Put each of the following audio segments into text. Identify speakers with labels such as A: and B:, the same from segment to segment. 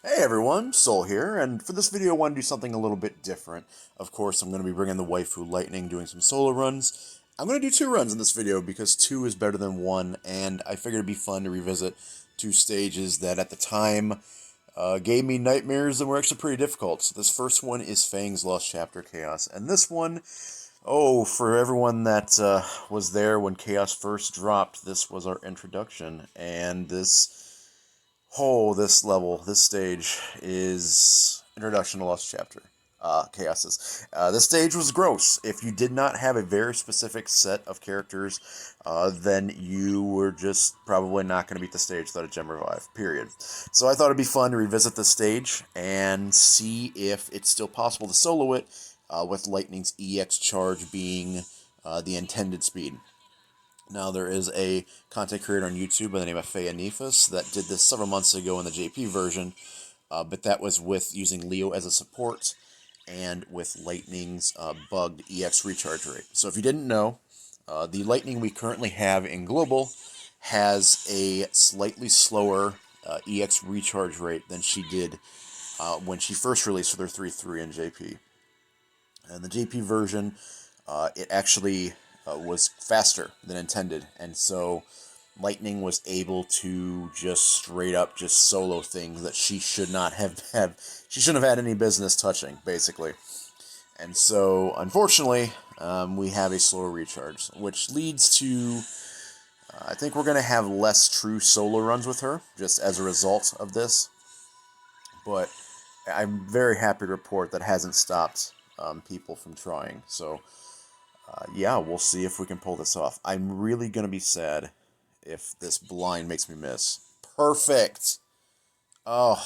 A: Hey everyone, Soul here, and for this video I want to do something a little bit different. Of course, I'm going to be bringing the waifu Lightning, doing some solo runs. I'm going to do 2 runs in this video because 2 is better than 1, and I figured it'd be fun to revisit 2 stages that at the time gave me nightmares and were actually pretty difficult. So this first one is Fang's Lost Chapter Chaos, and this one, oh, for everyone that was there when Chaos first dropped, this was our introduction, and this level, this stage is Introduction to Lost Chapter. Chaoses. This stage was gross. If you did not have a very specific set of characters, then you were just probably not going to beat the stage without a gem revive, period. So I thought it'd be fun to revisit this stage and see if it's still possible to solo it, with Lightning's EX charge being the intended speed. Now, there is a content creator on YouTube by the name of Fantic that did this several months ago in the JP version, but that was with using Leo as a support and with Lightning's bugged EX recharge rate. So if you didn't know, the Lightning we currently have in Global has a slightly slower EX recharge rate than she did when she first released with her 3.3 in JP. And the JP version, it actually was faster than intended, and so Lightning was able to just straight up just solo things that she should not have had. She shouldn't have had any business touching, basically. And so, unfortunately, we have a slower recharge, which leads to I think we're going to have less true solo runs with her, just as a result of this. But I'm very happy to report that hasn't stopped people from trying. So, yeah, we'll see if we can pull this off. I'm really going to be sad if this blind makes me miss. Perfect! Oh.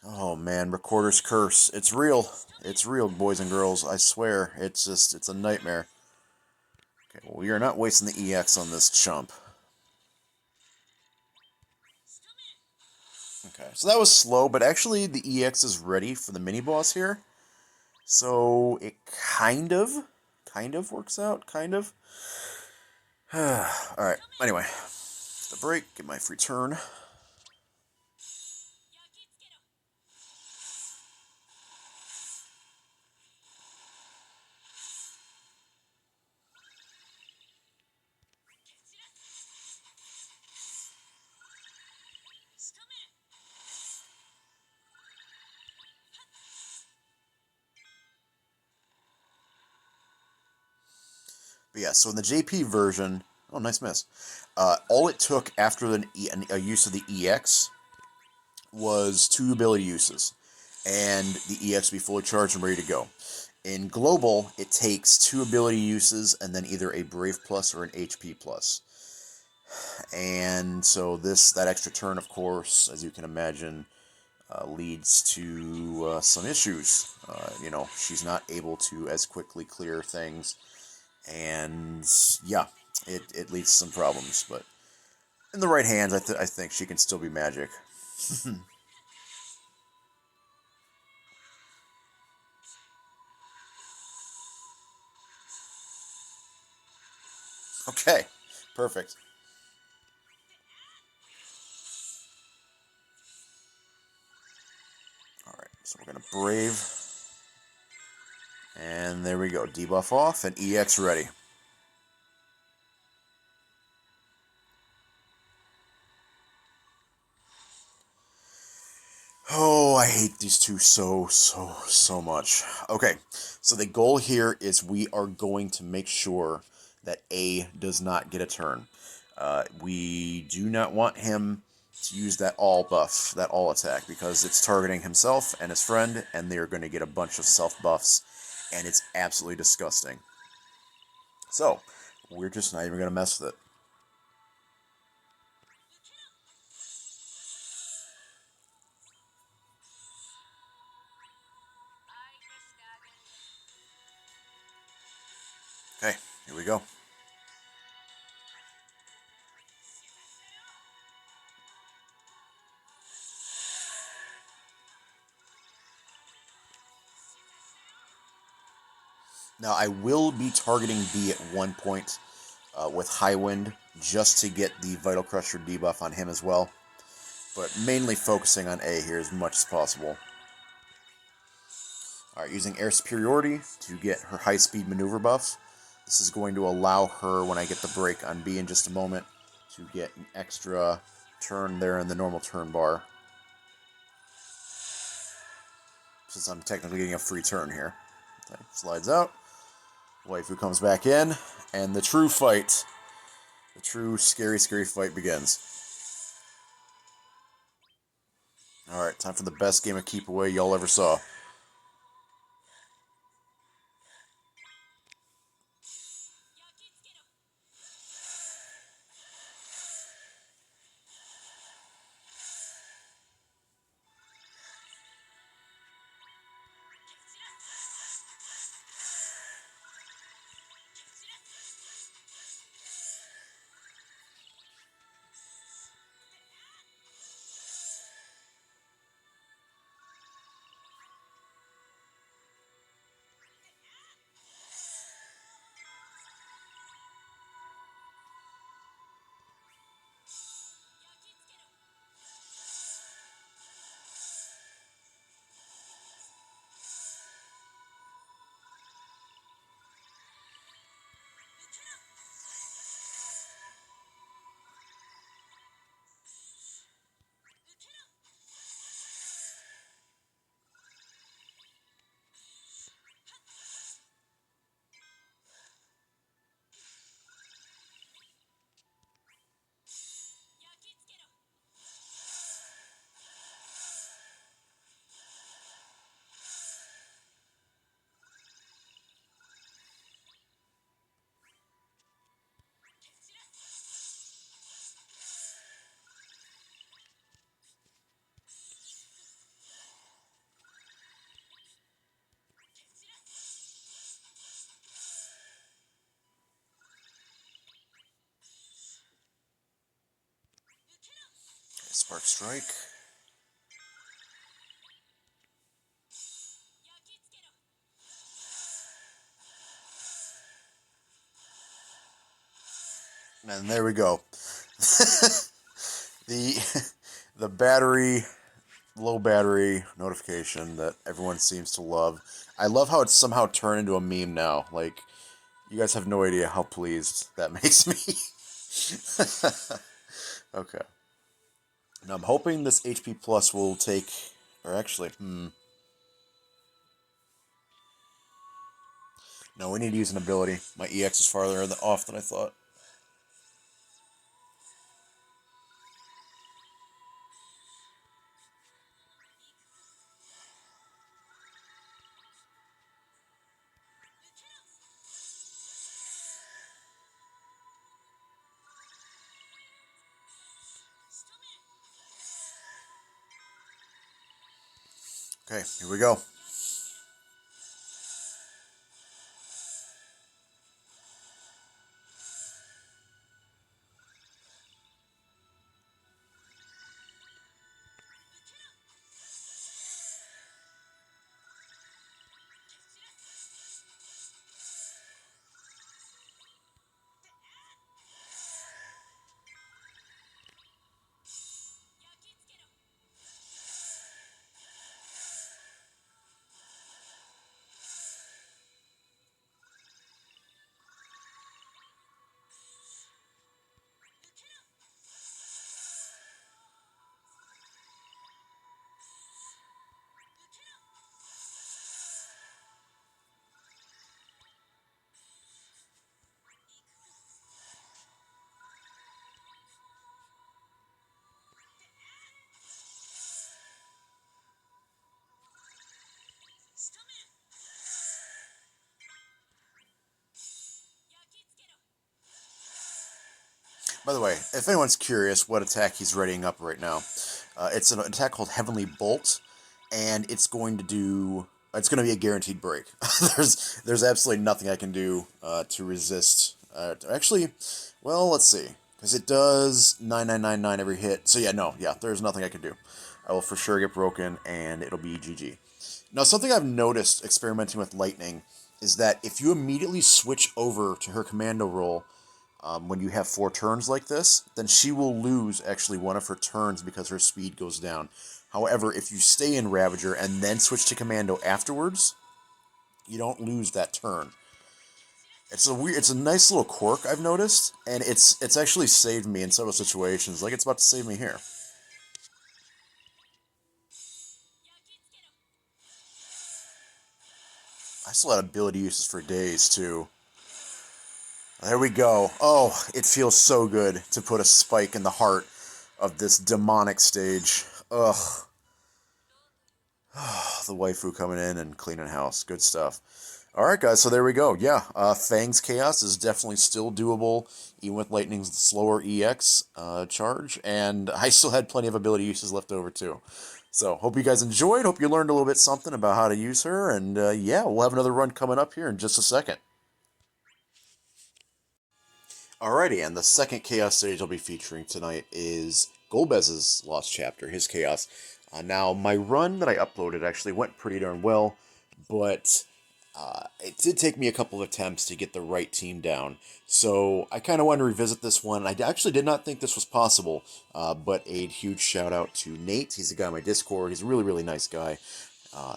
A: Oh, man, Recorder's Curse. It's real. It's real, boys and girls. I swear. It's a nightmare. Okay, well, we are not wasting the EX on this chump. Okay, so that was slow, but actually the EX is ready for the mini-boss here. So it kind of works out, kind of. Alright, anyway. The break, get my free turn. But yeah, so in the JP version, oh, nice miss. All it took after a use of the EX was 2 ability uses, and the EX would be fully charged and ready to go. In Global, it takes 2 ability uses and then either a Brave Plus or an HP Plus. And so that extra turn, of course, as you can imagine, leads to some issues. She's not able to as quickly clear things. And yeah, it leads to some problems, but in the right hands, I think she can still be magic. Okay, perfect. Alright, so we're going to Brave. And there we go, debuff off, and EX ready. Oh, I hate these two so much. Okay, so the goal here is we are going to make sure that A does not get a turn. We do not want him to use that all buff, that all attack, because it's targeting himself and his friend, and they're going to get a bunch of self buffs, and it's absolutely disgusting. So, we're just not even going to mess with it. Okay, here we go. Now, I will be targeting B at one point with High Wind just to get the Vital Crusher debuff on him as well. But mainly focusing on A here as much as possible. Alright, using Air Superiority to get her high-speed maneuver buffs. This is going to allow her, when I get the break on B in just a moment, to get an extra turn there in the normal turn bar. Since I'm technically getting a free turn here. Okay, slides out. Waifu comes back in, and the true fight, the true scary, scary fight begins. Alright, time for the best game of Keep Away y'all ever saw. Spark Strike. And there we go. the battery, low battery notification that everyone seems to love. I love how it's somehow turned into a meme now. Like, you guys have no idea how pleased that makes me. Okay. Now I'm hoping this HP Plus will take, or actually, no, we need to use an ability. My EX is farther off than I thought. Okay, here we go. By the way, if anyone's curious what attack he's readying up right now, it's an attack called Heavenly Bolt, and it's going to do... It's going to be a guaranteed break. there's absolutely nothing I can do to resist. Actually, well, let's see. Because it does 9999 every hit. So yeah, there's nothing I can do. I will for sure get broken, and it'll be GG. Now, something I've noticed experimenting with Lightning is that if you immediately switch over to her commando role, when you have 4 turns like this, then she will lose actually one of her turns because her speed goes down. However, if you stay in Ravager and then switch to Commando afterwards, you don't lose that turn. It's a nice little quirk I've noticed, and it's actually saved me in several situations. Like it's about to save me here. I still had ability uses for days too. There we go. Oh, it feels so good to put a spike in the heart of this demonic stage. Ugh. The waifu coming in and cleaning house. Good stuff. Alright, guys, so there we go. Yeah, Fang's Chaos is definitely still doable, even with Lightning's slower EX charge, and I still had plenty of ability uses left over, too. So, hope you guys enjoyed. Hope you learned a little bit something about how to use her, and yeah, we'll have another run coming up here in just a second. Alrighty, and the second Chaos stage I'll be featuring tonight is Golbez's Lost Chapter, his Chaos. Now, my run that I uploaded actually went pretty darn well, but it did take me a couple of attempts to get the right team down. So I kind of wanted to revisit this one. I actually did not think this was possible, but a huge shout out to Nate. He's a guy on my Discord. He's a really, really nice guy.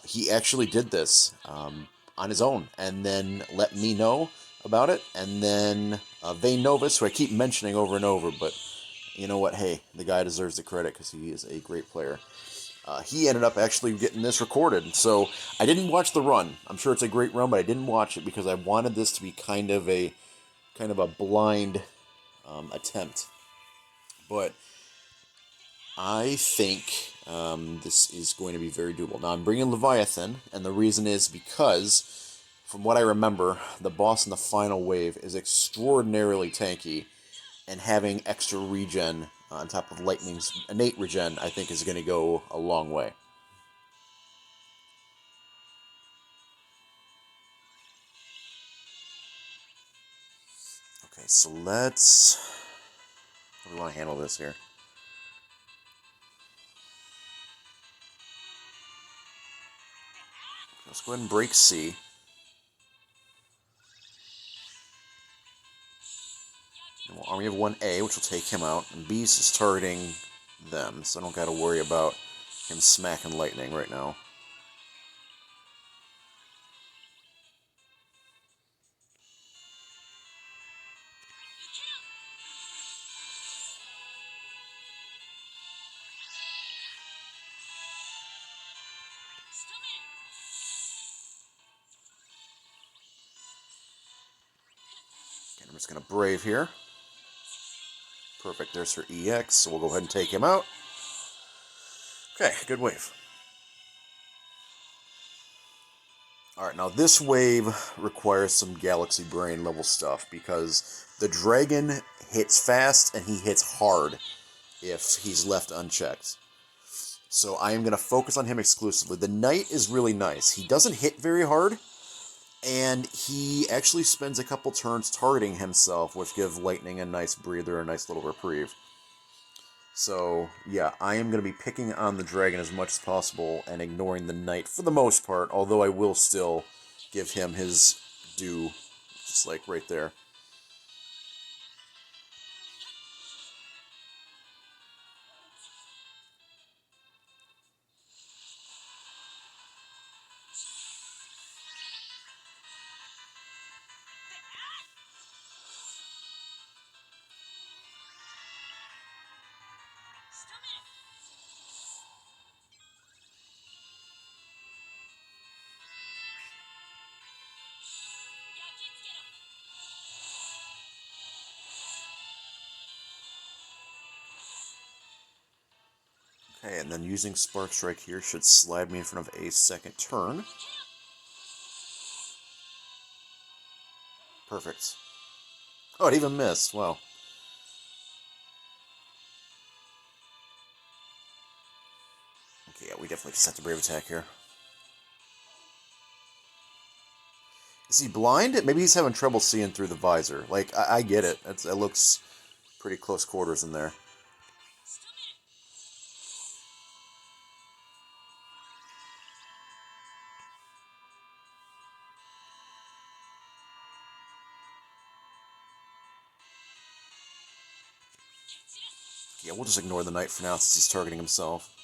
A: He actually did this on his own and then let me know about it. And then Vane Novus, who I keep mentioning over and over, but you know what? Hey, the guy deserves the credit because he is a great player. He ended up actually getting this recorded. So I didn't watch the run. I'm sure it's a great run, but I didn't watch it because I wanted this to be kind of a blind attempt. But I think this is going to be very doable. Now I'm bringing Leviathan, and the reason is because, from what I remember, the boss in the final wave is extraordinarily tanky, and having extra regen on top of Lightning's innate regen, I think, is going to go a long way. Okay, so let's... How do we want to handle this here? Let's go ahead and break C. And we'll army of 1A, which will take him out. And Beast is targeting them, so I don't got to worry about him smacking Lightning right now. I'm just going to Brave here. Perfect, there's her EX, so we'll go ahead and take him out. Okay, good wave. Alright, now this wave requires some Galaxy Brain level stuff, because the dragon hits fast and he hits hard if he's left unchecked. So I am going to focus on him exclusively. The Knight is really nice. He doesn't hit very hard, and he actually spends a couple turns targeting himself, which give Lightning a nice breather, a nice little reprieve. So, yeah, I am going to be picking on the dragon as much as possible and ignoring the Knight for the most part, although I will still give him his due, just like right there. Okay, and then using Spark Strike here should slide me in front of a second turn. Perfect. Oh, it even missed. Wow. Okay, yeah, we definitely just have to Brave attack here. Is he blind? Maybe he's having trouble seeing through the visor. Like, I get it. It looks pretty close quarters in there. Yeah, we'll just ignore the knight for now since he's targeting himself.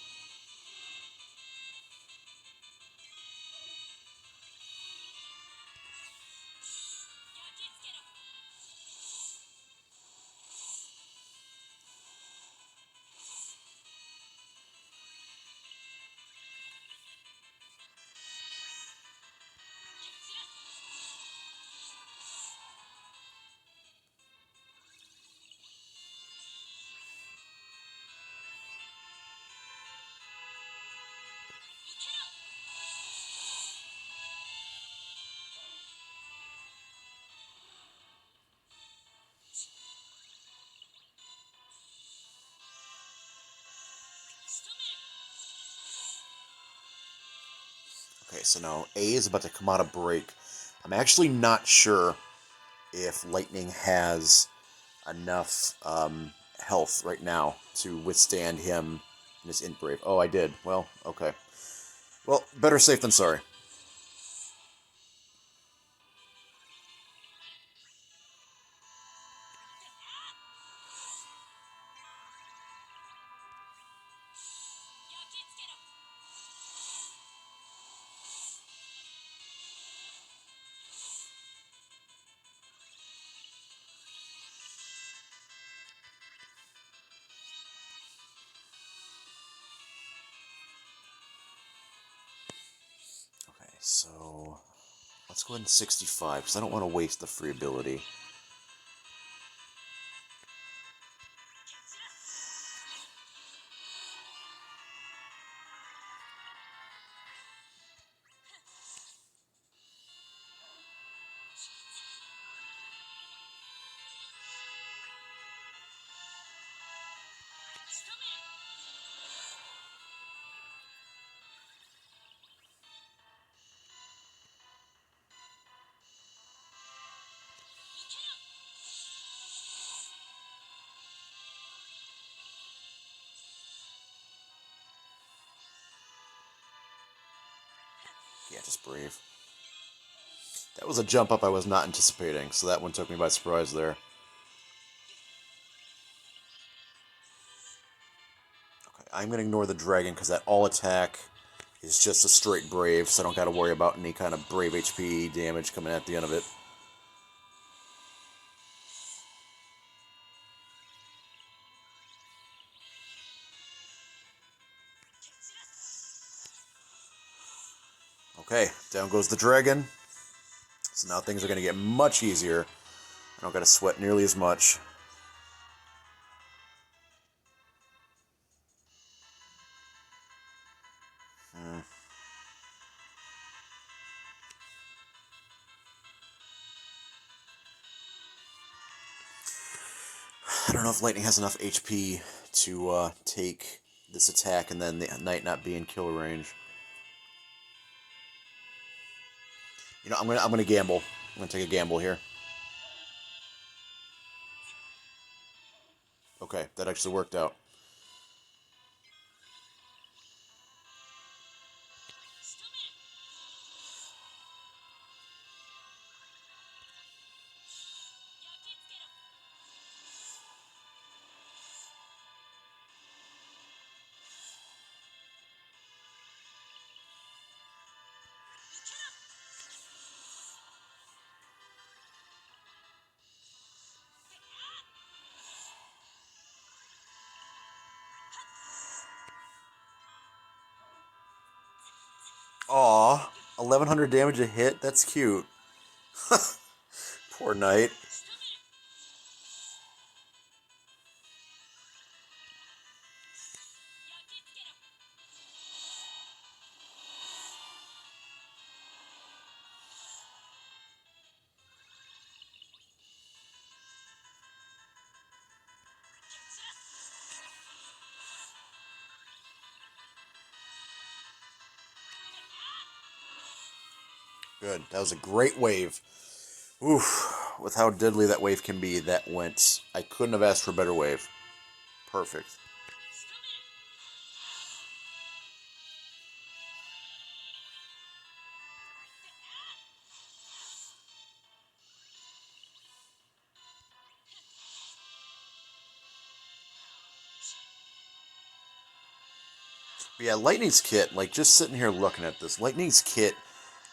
A: Okay, so now A is about to come out of break. I'm actually not sure if Lightning has enough health right now to withstand him in his int brave. Oh, I did. Well, okay. Well, better safe than sorry. Okay, so let's go ahead and 65, because I don't want to waste the free ability. Yeah, just brave. That was a jump up I was not anticipating, so that one took me by surprise there. Okay, I'm going to ignore the dragon because that all attack is just a straight brave, so I don't got to worry about any kind of brave HP damage coming at the end of it. Okay, down goes the dragon. So now things are going to get much easier. I don't got to sweat nearly as much. I don't know if Lightning has enough HP to take this attack and then the Knight not be in kill range. You know, I'm gonna gamble. I'm gonna take a gamble here. Okay, that actually worked out. Aw, 1100 damage a hit? That's cute. Poor Knight. Good. That was a great wave. Oof. With how deadly that wave can be, that went... I couldn't have asked for a better wave. Perfect. But yeah, Lightning's kit, like just sitting here looking at this, Lightning's kit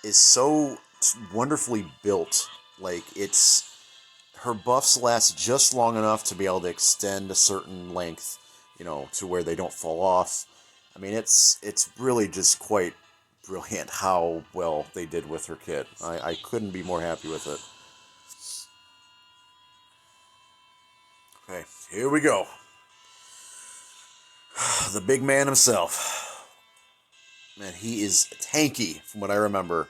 A: is so wonderfully built. Like her buffs last just long enough to be able to extend a certain length, to where they don't fall off. I mean, it's really just quite brilliant how well they did with her kit. I couldn't be more happy with it. Okay, here we go. The big man himself. Man, he is tanky from what I remember.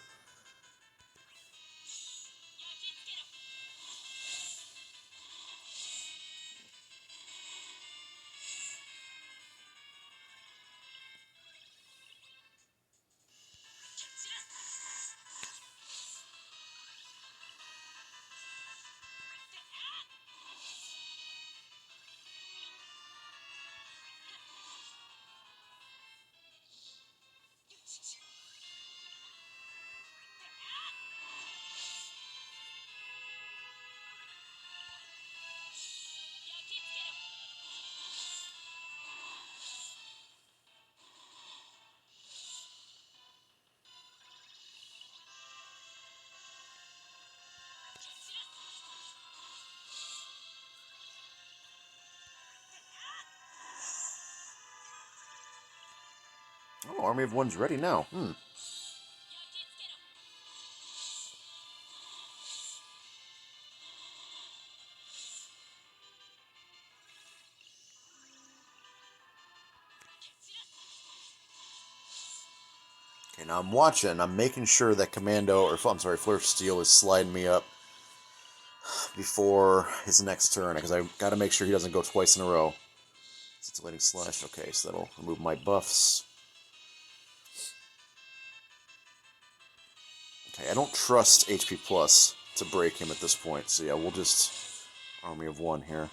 A: Oh, Army of One's ready now. Okay, now I'm watching. I'm making sure that Fleur of Steel is sliding me up before his next turn, because I got to make sure he doesn't go twice in a row. Scintillating Slash. Okay, so that'll remove my buffs. Okay, I don't trust HP Plus to break him at this point, so yeah, we'll just Army of One here.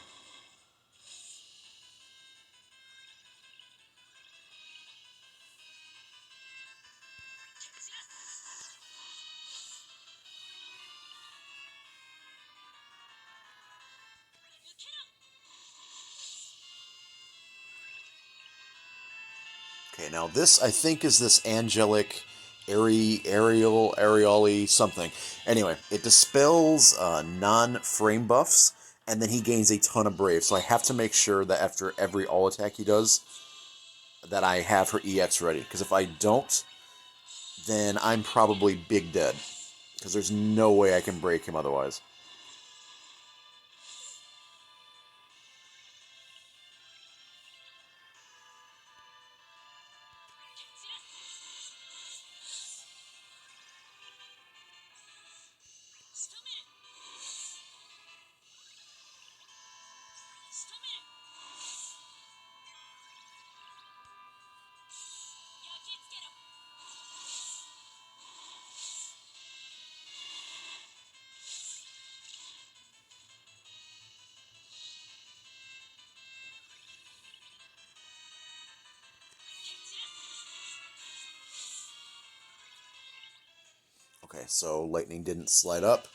A: Okay, now this, I think, is this angelic, Arioli, something. Anyway, it dispels non-frame buffs, and then he gains a ton of Brave, so I have to make sure that after every all attack he does, that I have her EX ready. Because if I don't, then I'm probably big dead. Because there's no way I can break him otherwise. Okay, so Lightning didn't slide up.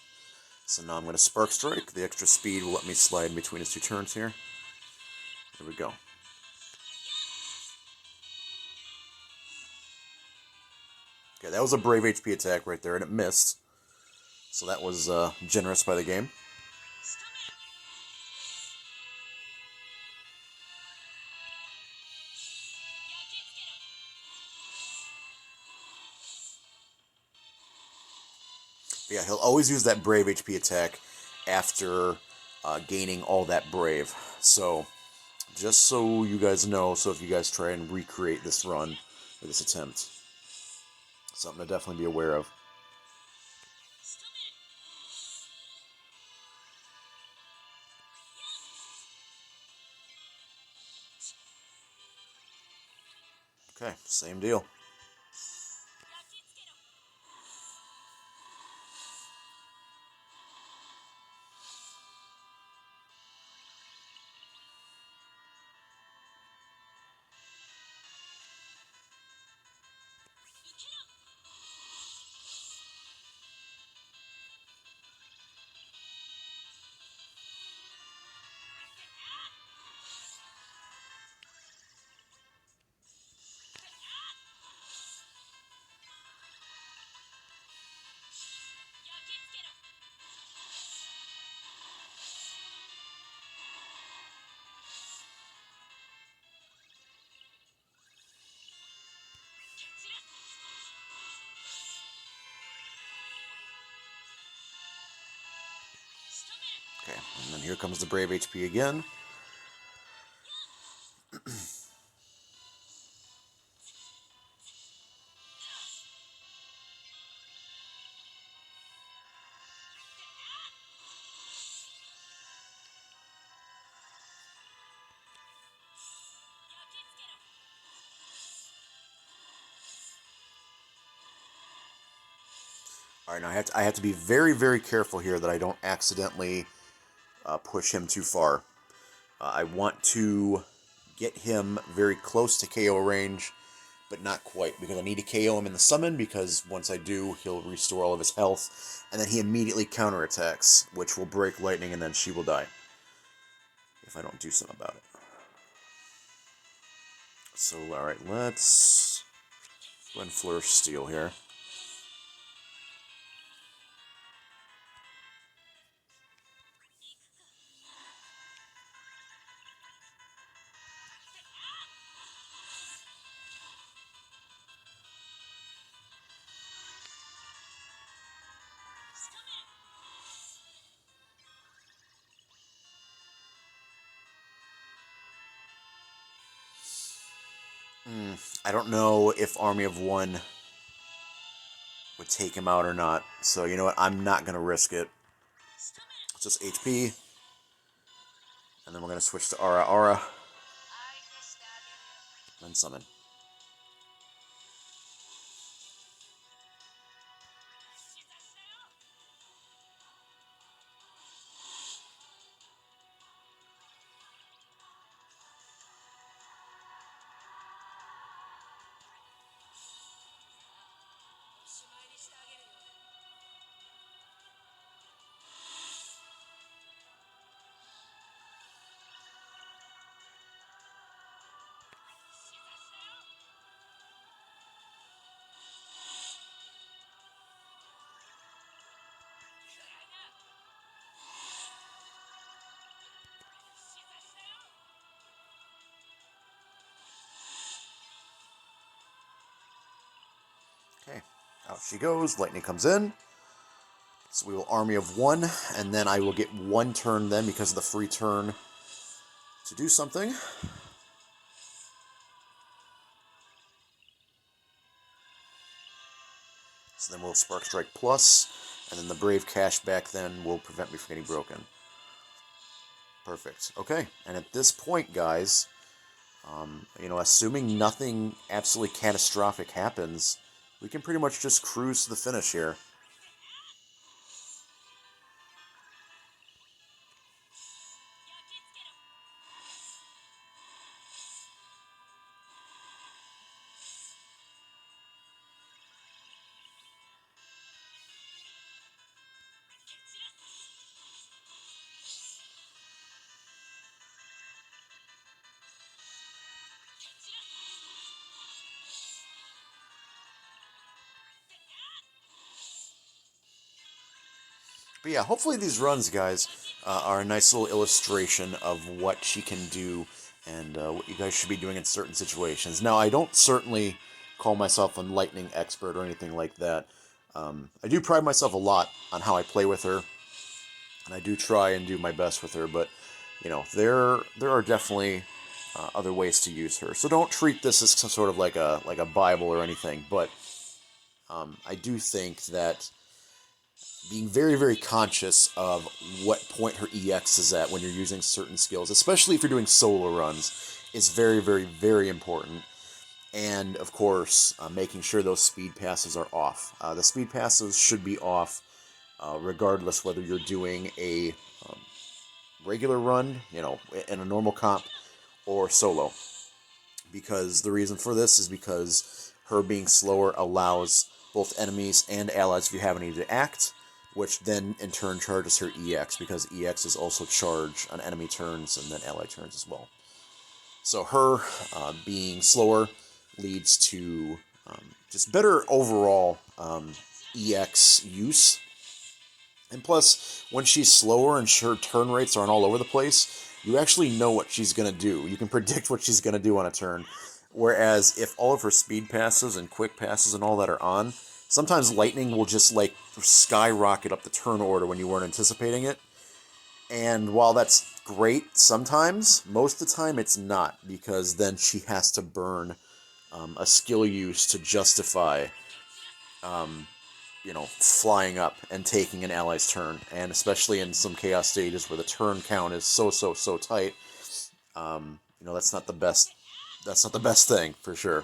A: So now I'm going to Spark Strike. The extra speed will let me slide in between his two turns here. Here we go. Okay, that was a Brave HP attack right there, and it missed. So that was generous by the game. But yeah, he'll always use that Brave HP attack after gaining all that Brave. So, just so you guys know, so if you guys try and recreate this run, or this attempt, something to definitely be aware of. Okay, same deal. And then here comes the Brave HP again. All right, now I have to be very, very careful here that I don't accidentally push him too far. I want to get him very close to KO range, but not quite, because I need to KO him in the summon, because once I do, he'll restore all of his health, and then he immediately counterattacks, which will break lightning, and then she will die, if I don't do something about it. So, alright, let's go ahead and Flourish Steel here. I don't know if Army of One would take him out or not, so you know what, I'm not going to risk it. It's just HP, and then we're going to switch to Aura, then summon. Okay, out she goes, lightning comes in. So we will Army of One, and then I will get one turn then, because of the free turn, to do something. So then we'll Spark Strike Plus, and then the Brave Cashback then will prevent me from getting broken. Perfect. Okay, and at this point, guys, you know, assuming nothing absolutely catastrophic happens, we can pretty much just cruise to the finish here. But yeah, hopefully these runs, guys, are a nice little illustration of what she can do and what you guys should be doing in certain situations. Now, I don't certainly call myself a lightning expert or anything like that. I do pride myself a lot on how I play with her, and I do try and do my best with her, but, you know, there are definitely other ways to use her. So don't treat this as some sort of like a Bible or anything, but I do think that being very, very conscious of what point her EX is at when you're using certain skills, especially if you're doing solo runs, is very, very, very important. And, of course, making sure those speed passes are off. The speed passes should be off regardless whether you're doing a regular run, you know, in a normal comp, or solo. Because the reason for this is because her being slower allows both enemies and allies, if you have any, to act, which then in turn charges her EX, because EX is also charged on enemy turns and then ally turns as well. So her being slower leads to just better overall EX use. And plus, when she's slower and her turn rates aren't all over the place, you actually know what she's going to do. You can predict what she's going to do on a turn. Whereas if all of her speed passes and quick passes and all that are on, sometimes lightning will just like skyrocket up the turn order when you weren't anticipating it. And while that's great sometimes, most of the time it's not, because then she has to burn a skill use to justify, flying up and taking an ally's turn. And especially in some chaos stages where the turn count is so tight, that's not the best. That's not the best thing for sure.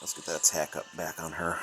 A: Let's get that attack up back on her.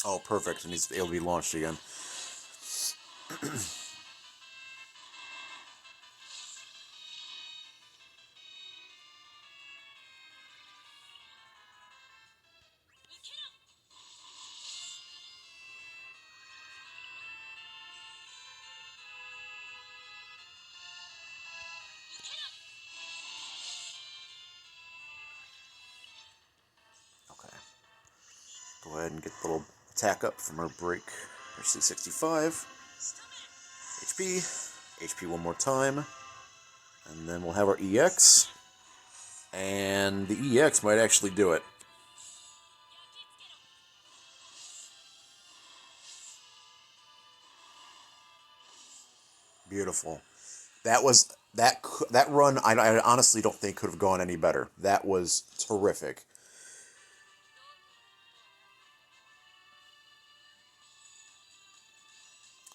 A: Oh, perfect. And he's able to be launched again. Okay. Go ahead and get the little attack up from our break. Our C65. HP. HP one more time. And then we'll have our EX. And the EX might actually do it. Beautiful. That was that run. I honestly don't think could have gone any better. That was terrific.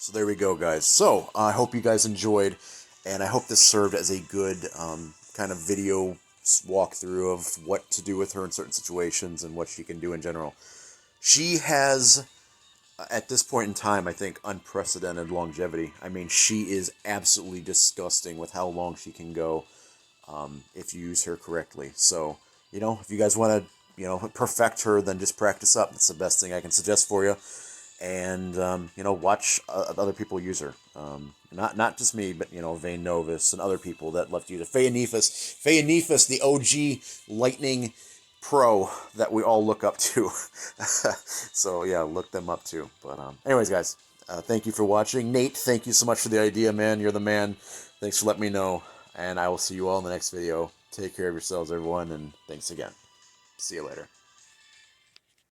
A: So there we go, guys. So I hope you guys enjoyed, and I hope this served as a good kind of video walkthrough of what to do with her in certain situations and what she can do in general. She has, at this point in time, I think, unprecedented longevity. I mean, she is absolutely disgusting with how long she can go if you use her correctly. So, if you guys want to, perfect her, then just practice up. That's the best thing I can suggest for you. And, watch other people use her. Not just me, but, Vane Novus and other people that love to use it. Feanifus, the OG Lightning Pro that we all look up to. So, yeah, look them up too. But, anyways, guys, thank you for watching. Nate, thank you so much for the idea, man. You're the man. Thanks for letting me know. And I will see you all in the next video. Take care of yourselves, everyone, and thanks again. See you later.